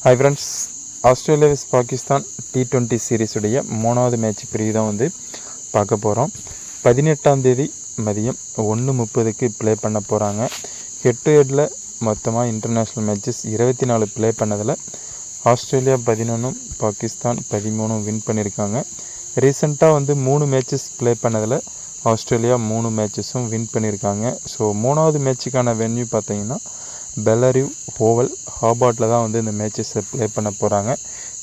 Hi friends, Australia விஸ் Pakistan T20 சீரீஸுடைய 3வது match பிரிவு தான் வந்து பார்க்க போகிறோம். 18ஆம் தேதி மதியம் 1:30க்கு ப்ளே பண்ண போகிறாங்க. ஹெட் டு ஹெட்டில் மொத்தமாக இன்டர்நேஷ்னல் மேட்சஸ் 24 ப்ளே பண்ணதில் ஆஸ்திரேலியா 11 பாகிஸ்தான் 13 வின் பண்ணியிருக்காங்க. ரீசெண்டாக வந்து 3 மேட்சஸ் ப்ளே பண்ணதில் ஆஸ்திரேலியா 3 மேட்சஸும் வின் பண்ணியிருக்காங்க. ஸோ 3வது மேட்சுக்கான வென்யூ பார்த்தீங்கன்னா பெல்லரிவ் ஓவல் ஹாபார்ட்டில் தான் வந்து இந்த மேட்சஸை ப்ளே பண்ண போகிறாங்க.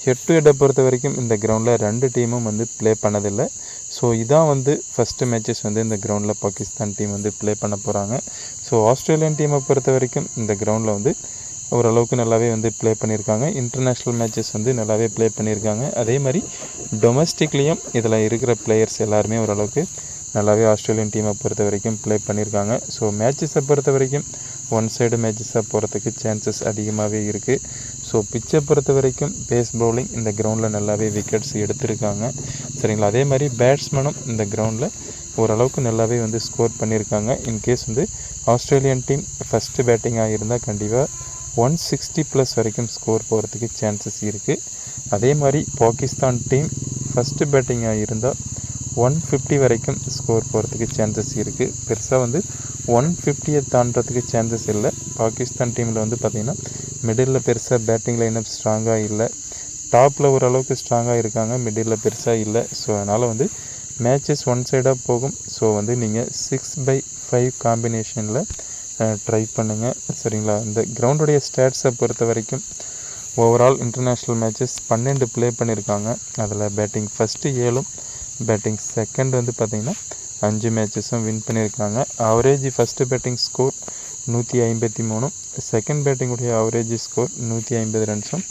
ஹெட் டு ஹெட்டை பொறுத்த வரைக்கும் இந்த கிரவுண்டில் 2 டீமும் வந்து ப்ளே பண்ணதில்லை. ஸோ இதான் வந்து ஃபஸ்ட்டு மேட்சஸ் வந்து இந்த கிரவுண்டில் பாகிஸ்தான் டீம் வந்து ப்ளே பண்ண போகிறாங்க. ஸோ ஆஸ்திரேலியன் டீமை பொறுத்த வரைக்கும் இந்த கிரவுண்டில் வந்து ஓரளவுக்கு நல்லாவே வந்து ப்ளே பண்ணியிருக்காங்க. இன்டர்நேஷ்னல் மேட்சஸ் வந்து நல்லாவே ப்ளே பண்ணியிருக்காங்க. அதே மாதிரி டொமஸ்டிக்லேயும் இதில் இருக்கிற பிளேயர்ஸ் எல்லாருமே ஓரளவுக்கு நல்லாவே ஆஸ்திரேலியன் டீமை பொறுத்த வரைக்கும் ப்ளே பண்ணியிருக்காங்க. ஸோ மேட்சஸை பொறுத்த வரைக்கும் ஒன் சைடு மேட்சஸாக போகிறதுக்கு சான்சஸ் அதிகமாகவே இருக்குது. ஸோ பிச்சை பொறுத்த வரைக்கும் பேஸ் பவுலிங் இந்த கிரவுண்டில் நல்லாவே விக்கெட்ஸ் எடுத்திருக்காங்க. சரிங்களா, அதே மாதிரி பேட்ஸ்மேனும் இந்த கிரவுண்டில் ஓரளவுக்கு நல்லாவே வந்து ஸ்கோர் பண்ணியிருக்காங்க. இன்கேஸ் வந்து ஆஸ்திரேலியன் டீம் ஃபஸ்ட்டு பேட்டிங்காக இருந்தால் கண்டிப்பாக 160+ வரைக்கும் ஸ்கோர் போகிறதுக்கு சான்சஸ் இருக்குது. அதே மாதிரி பாகிஸ்தான் டீம் ஃபஸ்ட்டு பேட்டிங்காக இருந்தால் 150 வரைக்கும் ஸ்கோர் போகிறதுக்கு சான்சஸ் இருக்குது. பெருசாக வந்து 150 தாண்டறதுக்கு சான்சஸ் இல்லை. பாகிஸ்தான் டீமில் வந்து பார்த்திங்கன்னா மிடில் பெருசாக பேட்டிங் லைனப் ஸ்ட்ராங்காக இல்லை. டாப்பில் ஓரளவுக்கு ஸ்ட்ராங்காக இருக்காங்க, மிடில் பெருசாக இல்லை. ஸோ அதனால் வந்து மேட்சஸ் ஒன் சைடாக போகும். ஸோ வந்து நீங்கள் 6/5 காம்பினேஷனில் ட்ரை பண்ணுங்கள். சரிங்களா, இந்த கிரவுண்டுடைய ஸ்டாட்ஸை பொறுத்த வரைக்கும் ஓவரால் இன்டர்நேஷ்னல் மேட்சஸ் 12 ப்ளே பண்ணியிருக்காங்க. அதில் பேட்டிங் ஃபஸ்ட்டு 7, பேட்டிங் செகண்ட் வந்து பார்த்திங்கன்னா 5 மேட்சஸும் வின் பண்ணியிருக்காங்க. Average first batting score 153, second பேட்டிங்குடைய ஆவரேஜ் ஸ்கோர் 150 ரன்ஸும்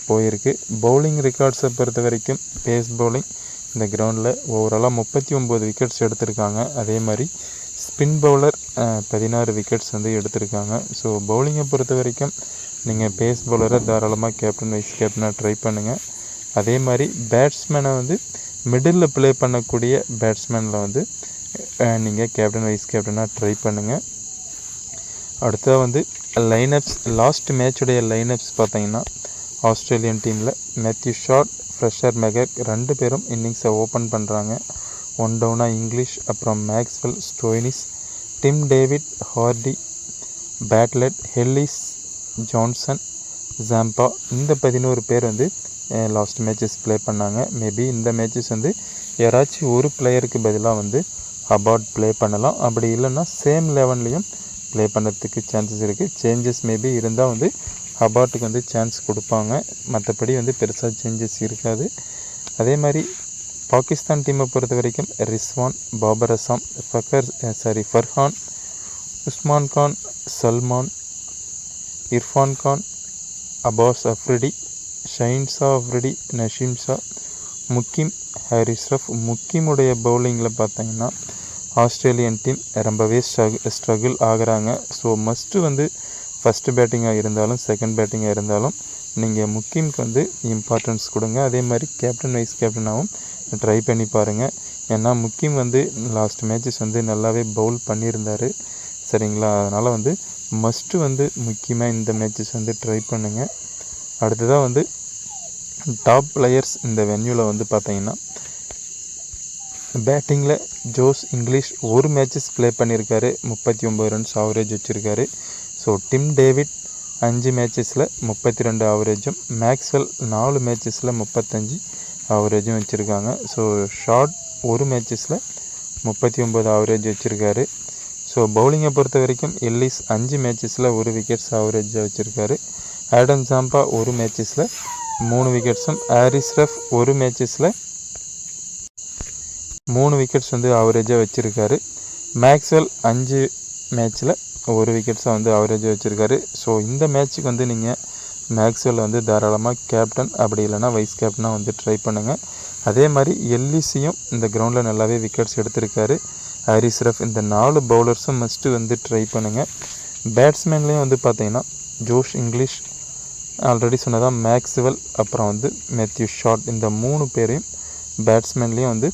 போயிருக்கு. பவுலிங் ரெக்கார்ட்ஸை பொறுத்த வரைக்கும் பேஸ் பவுலிங் இந்த கிரவுண்டில் ஓவராலாக 39 விக்கெட்ஸ் எடுத்திருக்காங்க. அதே மாதிரி ஸ்பின் பவுலர் 16 விக்கெட்ஸ் வந்து எடுத்திருக்காங்க. ஸோ பவுலிங்கை பொறுத்த வரைக்கும் நீங்கள் பேஸ் பவுலரை தாராளமாக கேப்டன் வைஸ் கேப்டனாக ட்ரை பண்ணுங்கள். அதே மாதிரி பேட்ஸ்மேனை வந்து மிடில் ப்ளே பண்ணக்கூடிய பேட்ஸ்மேனில் வந்து நீங்கள் கேப்டன் வைஸ் கேப்டனாக ட்ரை பண்ணுங்கள். அடுத்ததாக வந்து லைனப்ஸ், லாஸ்ட் மேட்சுடைய லைனப்ஸ் பார்த்தீங்கன்னா ஆஸ்திரேலியன் டீமில் மேத்யூ ஷாட், ஃப்ரெஷர் மெகர் 2 பேரும் இன்னிங்ஸை ஓப்பன் பண்ணுறாங்க. 1 டவுனாக இங்கிலீஷ், அப்புறம் Maxwell, Stoinis, Tim David, Hardie, Bartlett, Ellis, Johnson, Zampa, இந்த 11 பேர் வந்து லாஸ்ட் மேட்சஸ் ப்ளே பண்ணாங்க. மேபி இந்த மேட்சஸ் வந்து யாராச்சும் ஒரு பிளேயருக்கு பதிலாக வந்து ஹபார்ட் ப்ளே பண்ணலாம். அப்படி இல்லைன்னா சேம் 11லையும் ப்ளே பண்ணுறதுக்கு சான்சஸ் இருக்குது. சேஞ்சஸ் மேபி இருந்தால் வந்து ஹபார்ட்டுக்கு வந்து சான்ஸ் கொடுப்பாங்க. மற்றபடி வந்து பெருசாக சேஞ்சஸ் இருக்காது. அதே மாதிரி பாகிஸ்தான் டீமை பொறுத்த வரைக்கும் ரிஸ்வான், பாபர் அசாம், ஃபர்ஹான், உஸ்மான் கான், சல்மான், இர்ஃபான் கான், அப்பாஸ் அஃப்ரிடி, ஷைன்ஷா அஃப்ரிடி, நஷீம் ஷா, முக்கிம், ஹாரிஸ் ரஃப். முக்கிமுடைய பவுலிங்கில் பார்த்தீங்கன்னா ஆஸ்திரேலியன் டீம் ரொம்பவே ஸ்ட்ரகிள் ஆகிறாங்க. ஸோ மஸ்ட்டு வந்து ஃபஸ்ட்டு பேட்டிங்காக இருந்தாலும் செகண்ட் பேட்டிங்காக இருந்தாலும் நீங்கள் முக்கிம்க்கு வந்து இம்பார்ட்டன்ஸ் கொடுங்க. அதே மாதிரி கேப்டன் வைஸ் கேப்டனாகவும் ட்ரை பண்ணி பாருங்கள். ஏன்னா முக்கிம் வந்து லாஸ்ட் மேட்சஸ் வந்து நல்லாவே பவுல் பண்ணியிருந்தார். சரிங்களா, அதனால் வந்து மஸ்ட்டு வந்து முக்கியமாக இந்த மேட்சஸ் வந்து ட்ரை பண்ணுங்கள். அடுத்ததாக வந்து டாப் பிளேயர்ஸ் இந்த வென்யூவில் வந்து பார்த்தீங்கன்னா பேட்டிங்கில் ஜோஸ் இங்கிலீஷ் 1 மேட்சஸ் ப்ளே பண்ணியிருக்காரு, 39 ரன்ஸ் ஆவரேஜ் வச்சுருக்காரு. ஸோ டிம் டேவிட் 5 மேட்சஸில் 32 ஆவரேஜும், மேக்ஸ்வெல் 4 மேட்சஸில் 35 ஆவரேஜும் வச்சுருக்காங்க. ஸோ ஷார்ட் 1 மேட்சஸில் 39 ஆவரேஜ் வச்சுருக்காரு. ஸோ பவுலிங்கை பொறுத்த வரைக்கும் எல்லிஸ் 5 மேட்சஸில் 1 விக்கெட்ஸ் ஆவரேஜாக வச்சுருக்காரு. ஆடம் ஜாம்பா 1 மேட்சஸில் 3 விக்கெட்ஸும், ஹாரிஸ் ரஃப் 1 மேட்சஸில் 3 விக்கெட்ஸ் வந்து ஆவரேஜாக வச்சுருக்காரு. மேக்ஸ்வெல் 5 மேட்ச்சில் 1 விக்கெட்ஸாக வந்து ஆவரேஜாக வச்சுருக்காரு. ஸோ இந்த மேட்ச்சுக்கு வந்து நீங்கள் மேக்ஸ்வெல் வந்து தாராளமாக கேப்டன், அப்படி இல்லைனா வைஸ் கேப்டனாக வந்து ட்ரை பண்ணுங்கள். அதே மாதிரி எல்லிஸையும் இந்த கிரவுண்டில் நல்லாவே விக்கெட்ஸ் எடுத்திருக்காரு. ஹாரிஸ் ரஃப், இந்த 4 பவுலர்ஸும் மஸ்ட்டு வந்து ட்ரை பண்ணுங்கள். பேட்ஸ்மேன்லேயும் வந்து பார்த்தீங்கன்னா ஜோஷ் இங்கிலீஷ், ஆல்ரெடி சொன்னதான் மேக்ஸ்வெல், அப்புறம் வந்து மேத்யூ ஷாட், இந்த 3 பேரையும் பேட்ஸ்மேன்லேயும் வந்து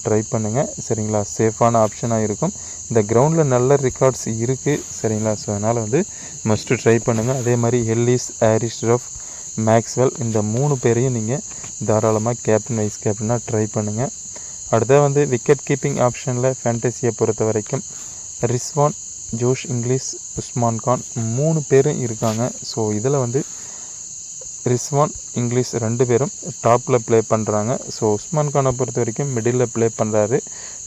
ட்ரை பண்ணுங்கள். சரிங்களா, சேஃபான ஆப்ஷனாக இருக்கும். இந்த கிரவுண்டில் நல்ல ரெக்கார்ட்ஸ் இருக்குது. சரிங்களா, ஸோ அதனால் வந்து மஸ்ட்டு ட்ரை பண்ணுங்கள். அதே மாதிரி எல்லிஸ், ஹாரிஸ் ரஃப், மேக்ஸ்வெல், இந்த 3 பேரையும் நீங்கள் தாராளமாக கேப்டன் வைஸ் கேப்டனாக ட்ரை பண்ணுங்கள். அடுத்தது வந்து விக்கெட் கீப்பிங் ஆப்ஷனில் ஃபேண்டசியை பொறுத்த வரைக்கும் ரிஸ்வான், ஜோஷ் இங்கிலீஷ், உஸ்மான் கான் 3 பேரும் இருக்காங்க. ஸோ இதில் வந்து ரிஸ்வான், இங்கிலீஷ் 2 பேரும் டாப்பில் ப்ளே பண்ணுறாங்க. ஸோ உஸ்மான் கானை பொறுத்த வரைக்கும் மிடில் ப்ளே பண்ணுறாரு.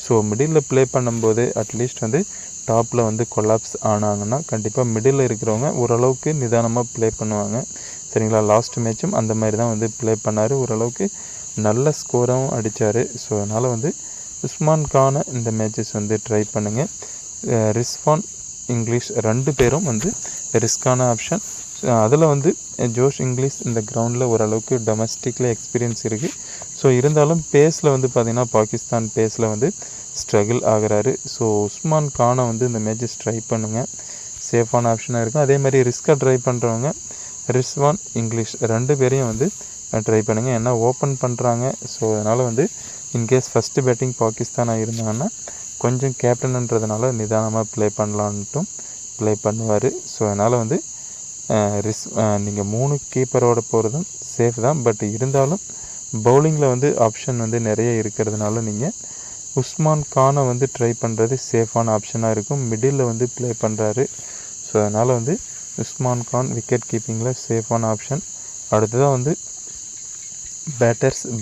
ஸோ மிடில் ப்ளே பண்ணும்போது அட்லீஸ்ட் வந்து டாப்பில் வந்து கொலாப்ஸ் ஆனாங்கன்னா கண்டிப்பாக மிடில் இருக்கிறவங்க ஓரளவுக்கு நிதானமாக ப்ளே பண்ணுவாங்க. சரிங்களா, லாஸ்ட் மேட்சும் அந்த மாதிரி தான் வந்து ப்ளே பண்ணார், ஓரளவுக்கு நல்ல ஸ்கோராகவும் அடித்தார். ஸோ அதனால் வந்து உஸ்மான் கானை இந்த மேட்சஸ் வந்து ட்ரை பண்ணுங்கள். ரிஸ்வான், இங்கிலீஷ் 2 பேரும் வந்து ரிஸ்கான ஆப்ஷன். அதில் வந்து ஜோஷ் இங்கிலீஷ் இந்த கிரவுண்டில் ஓரளவுக்கு டொமஸ்டிக்கில் எக்ஸ்பீரியன்ஸ் இருக்குது. ஸோ இருந்தாலும் பேஸில் வந்து பார்த்திங்கன்னா பாகிஸ்தான் பேஸில் வந்து ஸ்ட்ரகிள் ஆகிறாரு. ஸோ உஸ்மான் கானை வந்து இந்த மேட்சஸ் ட்ரை பண்ணுங்கள், சேஃபான ஆப்ஷனாக இருக்கும். அதே மாதிரி ரிஸ்க்காக ட்ரை பண்ணுறவங்க ரிஸ்வான், இங்கிலீஷ் 2 பேரையும் வந்து ட்ரை பண்ணுங்கள். ஏன்னா ஓப்பன் பண்ணுறாங்க. ஸோ அதனால் வந்து இன்கேஸ் ஃபஸ்ட்டு பேட்டிங் பாகிஸ்தானாக இருந்தாங்கன்னா கொஞ்சம் கேப்டன்ன்றதுனால நிதானமாக ப்ளே பண்ணலான்ட்டும் ப்ளே பண்ணுவார். ஸோ அதனால் வந்து நீங்கள் 3 கீப்பரோட போகிறதும் சேஃப் தான். பட் இருந்தாலும் பவுலிங்கில் வந்து ஆப்ஷன் வந்து நிறைய இருக்கிறதுனால நீங்கள் உஸ்மான் கானை வந்து ட்ரை பண்ணுறது சேஃபான ஆப்ஷனாக இருக்கும். மிடில் வந்து ப்ளே பண்ணுறாரு. ஸோ அதனால் வந்து உஸ்மான் கான் விக்கெட் கீப்பிங்கில் சேஃபான ஆப்ஷன். அடுத்ததாக வந்து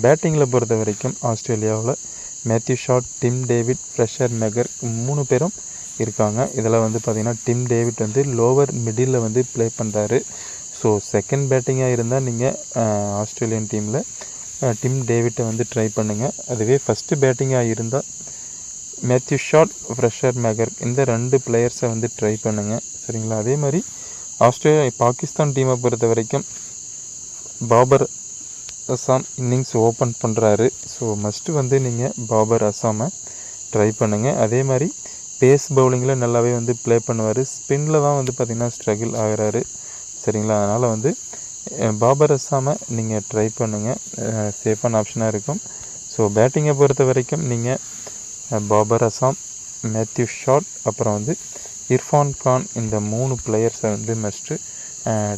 பேட்டிங்கில் பொறுத்த வரைக்கும் ஆஸ்திரேலியாவில் Matthew Short, Tim David, Fraser McGurk 3 பேரும் இருக்காங்க. இதில் வந்து பார்த்திங்கன்னா டிம் டேவிட் வந்து லோவர் மிடில் வந்து ப்ளே பண்ணுறாரு. ஸோ செகண்ட் பேட்டிங்காக இருந்தால் நீங்கள் ஆஸ்திரேலியன் டீமில் டிம் டேவிட்டை வந்து ட்ரை பண்ணுங்கள். அதுவே ஃபஸ்ட்டு பேட்டிங்காக இருந்தால் மேத்யூ ஷாட், ஃப்ரெஷர் மெகர் இந்த 2 பிளேயர்ஸை வந்து ட்ரை பண்ணுங்கள். சரிங்களா, அதே மாதிரி பாகிஸ்தான் டீமை பொறுத்த வரைக்கும் பாபர் அசாம் இன்னிங்ஸ் ஓப்பன் பண்ணுறாரு. ஸோ மஸ்ட்டு வந்து நீங்கள் பாபர் அசாமை ட்ரை பண்ணுங்கள். அதே மாதிரி பேஸ் பவுலிங்கில் நல்லாவே வந்து ப்ளே பண்ணுவார். ஸ்பின்னில் தான் வந்து பார்த்திங்கன்னா ஸ்ட்ரகிள் ஆகிறாரு. சரிங்களா, அதனால் வந்து பாபர் அசாமை நீங்கள் ட்ரை பண்ணுங்கள், சேஃபான ஆப்ஷனாக இருக்கும். ஸோ பேட்டிங்கை பொறுத்த வரைக்கும் நீங்கள் பாபர் அசாம், மேத்யூ ஷாட், அப்புறம் வந்து இர்ஃபான் கான் இந்த 3 பிளேயர்ஸை வந்து மஸ்ட்டு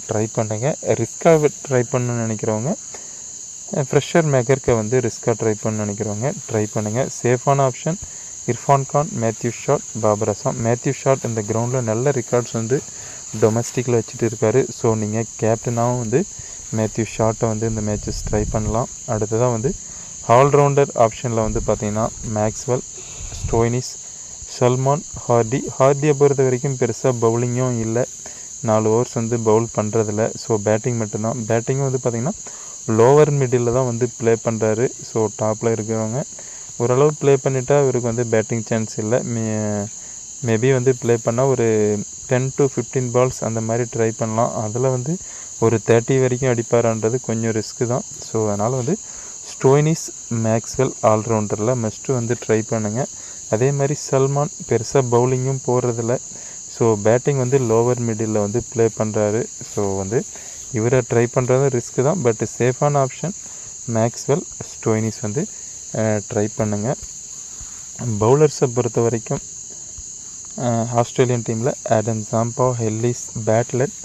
ட்ரை பண்ணுங்கள். ரிஸ்க்காக ட்ரை பண்ணணும்னு நினைக்கிறவங்க ஃப்ரெஷர் மெகர்க்கை வந்து ரிஸ்க்காக ட்ரை பண்ணணும்னு நினைக்கிறவங்க ட்ரை பண்ணுங்கள். சேஃபான option Irfan Khan, Matthew Short, Babar Azam. Matthew Short இந்த கிரவுண்டில் நல்ல ரெக்கார்ட்ஸ் வந்து டொமஸ்டிக்கில் வச்சுட்டு இருக்காரு. ஸோ நீங்கள் கேப்டனாகவும் வந்து மேத்யூ ஷாட்டை வந்து இந்த மேட்சஸ் ட்ரை பண்ணலாம். அடுத்ததாக வந்து ஆல்ரவுண்டர் ஆப்ஷனில் வந்து பார்த்திங்கன்னா மேக்ஸ்வெல், ஸ்டோய்னிஸ், சல்மான், ஹார்டியை பொறுத்த வரைக்கும் பெருசாக பவுலிங்கும் இல்லை, 4 ஓவர்ஸ் வந்து பவுல் பண்ணுறதில்ல. ஸோ பேட்டிங் மட்டும்தான். பேட்டிங்கும் வந்து பார்த்திங்கன்னா லோவர் மிடில் தான் வந்து ப்ளே பண்ணுறாரு. ஸோ டாப்பில் இருக்கிறவங்க ஓரளவு ப்ளே பண்ணிவிட்டால் இவருக்கு வந்து பேட்டிங் சான்ஸ் இல்லை. மேபி வந்து ப்ளே பண்ணால் ஒரு 10 to 15 பால்ஸ் அந்த மாதிரி ட்ரை பண்ணலாம். அதில் வந்து ஒரு 30 வரைக்கும் அடிப்பாரான்றது கொஞ்சம் ரிஸ்க்கு தான். ஸோ அதனால் வந்து ஸ்டோய்னிஸ், மேக்ஸ்வெல் ஆல்ரவுண்டரில் மஸ்ட்டு வந்து ட்ரை பண்ணுங்கள். அதே மாதிரி சல்மான் பெருசாக பவுலிங்கும் போடுறதில்ல. ஸோ பேட்டிங் வந்து லோவர் மிடில் வந்து ப்ளே பண்ணுறாரு. ஸோ வந்து இவரை ட்ரை பண்ணுறது ரிஸ்க்கு தான். பட் சேஃபான ஆப்ஷன் மேக்ஸ்வெல், ஸ்டோய்னிஸ் வந்து ட்ரை பண்ணுங்கள். பவுலர்ஸை பொறுத்த வரைக்கும் ஆஸ்திரேலியன் டீமில் ஆடம் ஜாம்பா, ஹெல்லிஸ், பேட்லெட்,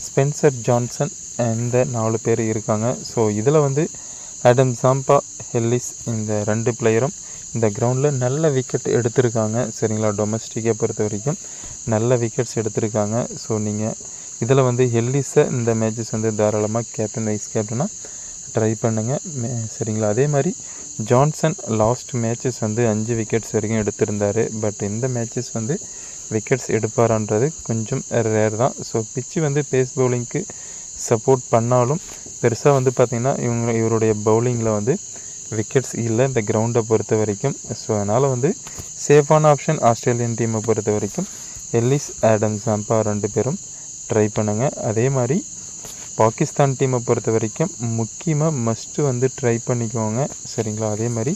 ஸ்பென்சர் ஜான்சன் இந்த 4 பேர் இருக்காங்க. ஸோ இதில் வந்து ஆடம் ஜாம்பா, ஹெல்லிஸ் இந்த 2 பிளேயரும் இந்த கிரவுண்டில் நல்ல விக்கெட் எடுத்திருக்காங்க. சரிங்களா, டொமஸ்டிக்கை பொறுத்த வரைக்கும் நல்ல விக்கெட்ஸ் எடுத்திருக்காங்க. ஸோ நீங்கள் இதில் வந்து ஹெல்லிஸை இந்த மேட்சஸ் வந்து தாராளமாக கேப்டன் வைஸ் கேப்டனாக ட்ரை பண்ணுங்கள். சரிங்களா, அதே மாதிரி ஜான்சன் லாஸ்ட் மேட்சஸ் வந்து 5 விக்கெட்ஸ் வரைக்கும் எடுத்திருந்தார். பட் இந்த மேட்சஸ் வந்து விக்கெட்ஸ் எடுப்பாரான்றது கொஞ்சம் ரேர் தான். ஸோ பிச்சு வந்து பேஸ் பவுலிங்க்கு சப்போர்ட் பண்ணாலும் பெருசாக வந்து பார்த்திங்கன்னா இவருடைய பவுலிங்கில் வந்து விக்கெட்ஸ் இல்லை இந்த கிரவுண்டை பொறுத்த வரைக்கும். ஸோ அதனால் வந்து சேஃபான ஆப்ஷன் ஆஸ்திரேலியன் டீமை பொறுத்த வரைக்கும் எல்லிஸ், ஆடம் ஜாம்பா 2 பேரும் ட்ரை பண்ணுங்கள். அதே மாதிரி பாகிஸ்தான் டீமை பொறுத்த வரைக்கும் முக்கியமாக மஸ்ட்டு வந்து ட்ரை பண்ணிக்கோங்க. சரிங்களா, அதே மாதிரி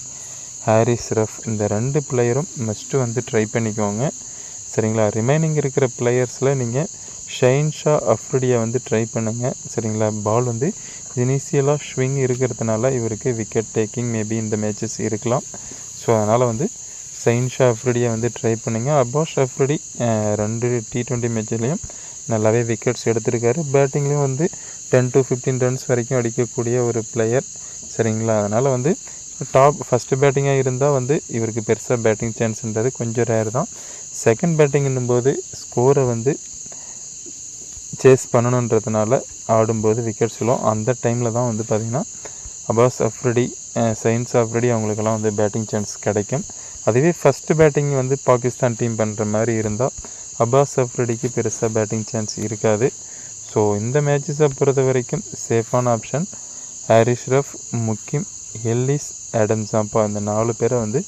ஹாரிஸ் ரஃப் இந்த 2 பிளேயரும் மஸ்ட்டு வந்து ட்ரை பண்ணிக்கோங்க. சரிங்களா, ரிமைனிங் இருக்கிற பிளேயர்ஸில் நீங்கள் ஷைன்ஷா அஃப்ரிடியை வந்து ட்ரை பண்ணுங்கள். சரிங்களா, பால் வந்து இனிஷியலாக ஸ்விங் இருக்கிறதுனால இவருக்கு விக்கெட் டேக்கிங் மேபி இந்த மேட்சஸ் இருக்கலாம். ஸோ அதனால் வந்து ஷைன்ஷா அஃப்ரிடியை வந்து ட்ரை பண்ணுங்கள். அப்பாஸ் அஃப்ரிடி 2 T20 மேட்ச்லேயும் நல்லாவே விக்கெட்ஸ் எடுத்திருக்காரு. பேட்டிங்லேயும் வந்து 10 to 15 ரன்ஸ் வரைக்கும் அடிக்கக்கூடிய ஒரு பிளேயர். சரிங்களா, அதனால் வந்து டாப் ஃபஸ்ட்டு பேட்டிங்காக இருந்தால் வந்து இவருக்கு பெருசாக பேட்டிங் சான்ஸ்ன்றது கொஞ்சம் ரேர் தான். செகண்ட் பேட்டிங்குன்னும்போது ஸ்கோரை வந்து சேஸ் பண்ணணுன்றதுனால ஆடும்போது விக்கெட்ஸ் விழும். அந்த டைமில் தான் வந்து பார்த்திங்கன்னா அப்பாஸ் அஃப்ரிடி, சைன்ஸ் அஃப்ரிடி அவங்களுக்கெல்லாம் வந்து பேட்டிங் சான்ஸ் கிடைக்கும். அதுவே ஃபஸ்ட்டு பேட்டிங் வந்து பாகிஸ்தான் டீம் பண்ணுற மாதிரி இருந்தால் அப்பாஸ் அஃப்ரிடிக்கு பெருசாக பேட்டிங் சான்ஸ் இருக்காது. ஸோ இந்த மேட்சஸை பொறுத்த வரைக்கும் சேஃபான option Haris Rauf, Muqeem, Ellis, Adam Zampa இந்த 4 பேரை வந்து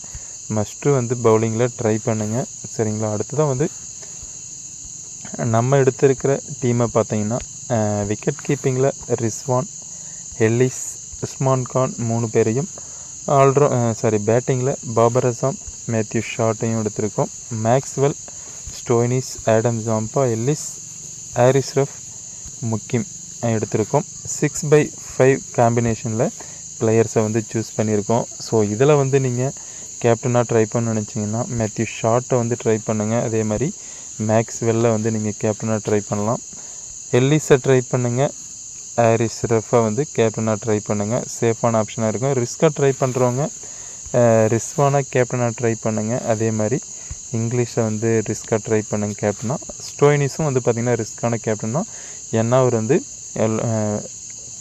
மஸ்ட்டு வந்து பவுலிங்கில் ட்ரை பண்ணுங்கள். சரிங்களா, அடுத்ததான் வந்து நம்ம எடுத்திருக்கிற டீமை பார்த்தீங்கன்னா விக்கெட் கீப்பிங்கில் ரிஸ்வான், எல்லிஸ், உஸ்மான் கான் 3 பேரையும் பேட்டிங்கில் பாபர் அசாம், மேத்யூ ஷாட்டையும் எடுத்திருக்கோம். Maxwell, Stoinis, Adam Zampa, Ellis, Haris Rauf, Muqeem எடுத்திருக்கோம். 6/5 காம்பினேஷனில் பிளேயர்ஸை வந்து சூஸ் பண்ணியிருக்கோம். ஸோ இதில் வந்து நீங்கள் கேப்டனாக ட்ரை பண்ண நினச்சிங்கன்னா மேத்யூ ஷாட்டை வந்து ட்ரை பண்ணுங்கள். அதே மாதிரி மேக்ஸ்வெல்ல வந்து நீங்கள் கேப்டனாக ட்ரை பண்ணலாம். எல்லிஸை ட்ரை பண்ணுங்கள். ஹாரிஸ் ரஃபை வந்து கேப்டனாக ட்ரை பண்ணுங்கள். சேஃபான ஆப்ஷனாக இருக்கும். ரிஸ்க்காக ட்ரை பண்ணுறவங்க ரிஸ்வானை கேப்டனாக ட்ரை பண்ணுங்கள். அதே மாதிரி இங்கிலீஷை வந்து ரிஸ்க்காக ட்ரை பண்ணுங்கள் கேப்டனாக. ஸ்டோய்னிஸும் வந்து பார்த்திங்கன்னா ரிஸ்க்கான கேப்டனா, ஏன்னா அவர் வந்து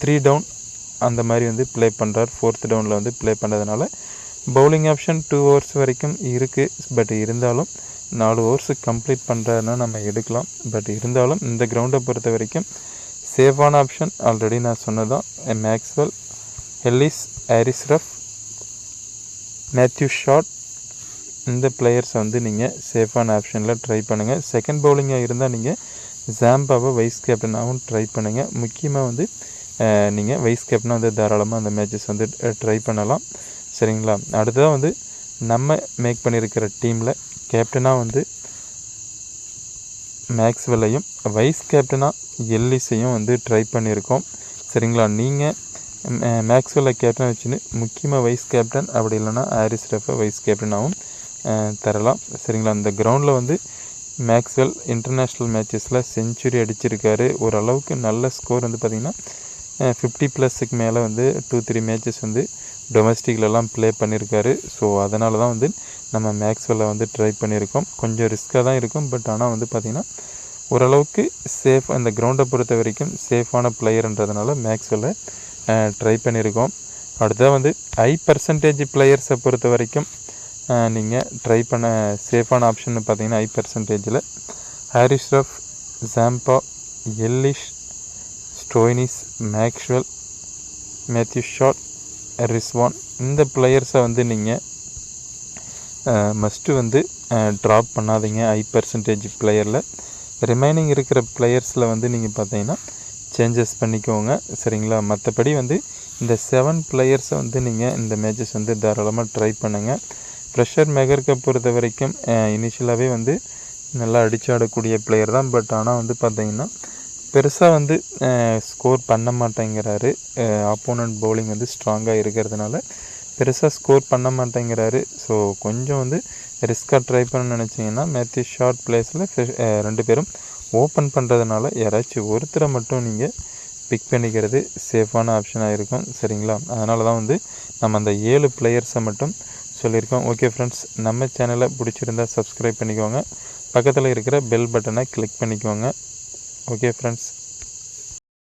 3 டவுன் அந்த மாதிரி வந்து ப்ளே பண்ணுறார். 4th டவுனில் வந்து ப்ளே பண்ணுறதுனால பவுலிங் ஆப்ஷன் 2 ஓவர்ஸ் வரைக்கும் இருக்குது. பட் இருந்தாலும் 4 ஓவர்ஸு கம்ப்ளீட் பண்ணுறாருன்னா நம்ம எடுக்கலாம். பட் இருந்தாலும் இந்த கிரவுண்டை பொறுத்த வரைக்கும் சேஃபான ஆப்ஷன் ஆல்ரெடி நான் சொன்னதான் Maxwell, Ellis, Haris Rauf, Matthew Short இந்த பிளேயர்ஸை வந்து நீங்கள் சேஃபான ஆப்ஷனில் ட்ரை பண்ணுங்கள். செகண்ட் பவுலிங்காக இருந்தால் நீங்கள் ஜாம்பாவை வைஸ் கேப்டனாகவும் ட்ரை பண்ணுங்கள். முக்கியமாக வந்து நீங்கள் வைஸ் கேப்டனாக வந்து தாராளமாக அந்த மேட்சஸ் வந்து ட்ரை பண்ணலாம். சரிங்களா, அடுத்ததாக வந்து நம்ம மேக் பண்ணியிருக்கிற டீமில் கேப்டனாக வந்து மேக்ஸ்வெல்லையும் வைஸ் கேப்டனாக எல்லிஸையும் வந்து ட்ரை பண்ணியிருக்கோம். சரிங்களா, நீங்கள் மேக்ஸ்வெல்லை கேப்டன் வச்சுன்னு முக்கியமாக வைஸ் கேப்டன், அப்படி இல்லைனா ஹாரிஸ் ரஃபை வைஸ் கேப்டனாகவும் தரலாம். சரிங்களா, அந்த கிரவுண்டில் வந்து மேக்ஸ்வெல் இன்டர்நேஷ்னல் மேட்சஸில் செஞ்சுரி அடிச்சிருக்காரு. ஓரளவுக்கு நல்ல ஸ்கோர் வந்து பார்த்திங்கன்னா 50+ மேலே வந்து 2-3 மேட்சஸ் வந்து டொமஸ்டிக்லலாம் ப்ளே பண்ணியிருக்காரு. ஸோ அதனால தான் வந்து நம்ம மேக்ஸ்வெல்லை வந்து ட்ரை பண்ணியிருக்கோம். கொஞ்சம் ரிஸ்க்காக தான் இருக்கும். பட் ஆனால் வந்து பார்த்திங்கன்னா ஓரளவுக்கு சேஃப், அந்த கிரவுண்டை பொறுத்த வரைக்கும் சேஃபான பிளேயர்ன்றதுனால மேக்ஸ்வெல்லை ட்ரை பண்ணியிருக்கோம். அடுத்தது வந்து ஹை பர்சன்டேஜ் பிளேயர்ஸை பொறுத்த வரைக்கும் நீங்கள் ட்ரை பண்ண சேஃபான ஆப்ஷன் பார்த்தீங்கன்னா ஹை பர்சன்டேஜில் Haris Rauf, Zampa, Ellis, Stoinis, Maxwell, Matthew Short, Rizwan இந்த பிளேயர்ஸை வந்து நீங்கள் மஸ்ட்டு வந்து ட்ராப் பண்ணாதீங்க ஹை பர்சன்டேஜ் பிளேயரில். ரிமைனிங் இருக்கிற பிளேயர்ஸில் வந்து நீங்கள் பார்த்தீங்கன்னா சேஞ்சஸ் பண்ணிக்கோங்க. சரிங்களா, மற்றபடி வந்து இந்த 7 பிளேயர்ஸை வந்து நீங்கள் இந்த மேட்சஸ் வந்து தாராளமாக ட்ரை பண்ணுங்கள். ப்ரெஷர் மெகர்க்கை பொறுத்த வரைக்கும் இனிஷியலாகவே வந்து நல்லா அடித்து ஆடக்கூடிய பிளேயர் தான். பட் ஆனால் வந்து பார்த்திங்கன்னா பெருசாக வந்து ஸ்கோர் பண்ண மாட்டேங்கிறாரு. ஆப்போனண்ட் பவுலிங் வந்து ஸ்ட்ராங்காக இருக்கிறதுனால பெருசாக ஸ்கோர் பண்ண மாட்டேங்கிறாரு. ஸோ கொஞ்சம் வந்து ரிஸ்க்காக ட்ரை பண்ண நினச்சிங்கன்னா மேத்யூ ஷாட் பிளேஸில் 2 பேரும் ஓப்பன் பண்ணுறதுனால யாராச்சும் ஒருத்தரை மட்டும் நீங்கள் பிக் பண்ணிக்கிறது சேஃபான ஆப்ஷனாக இருக்கும். சரிங்களா, அதனால தான் வந்து நம்ம அந்த 7 பிளேயர்ஸை மட்டும் சொல்லியிருக்கோம். ஓகே ஃப்ரெண்ட்ஸ், நம்ம சேனலை பிடிச்சிருந்தால் சப்ஸ்கிரைப் பண்ணிக்கோங்க. பக்கத்தில் இருக்கிற பெல் பட்டனை கிளிக் பண்ணிக்கோங்க. Okay friends.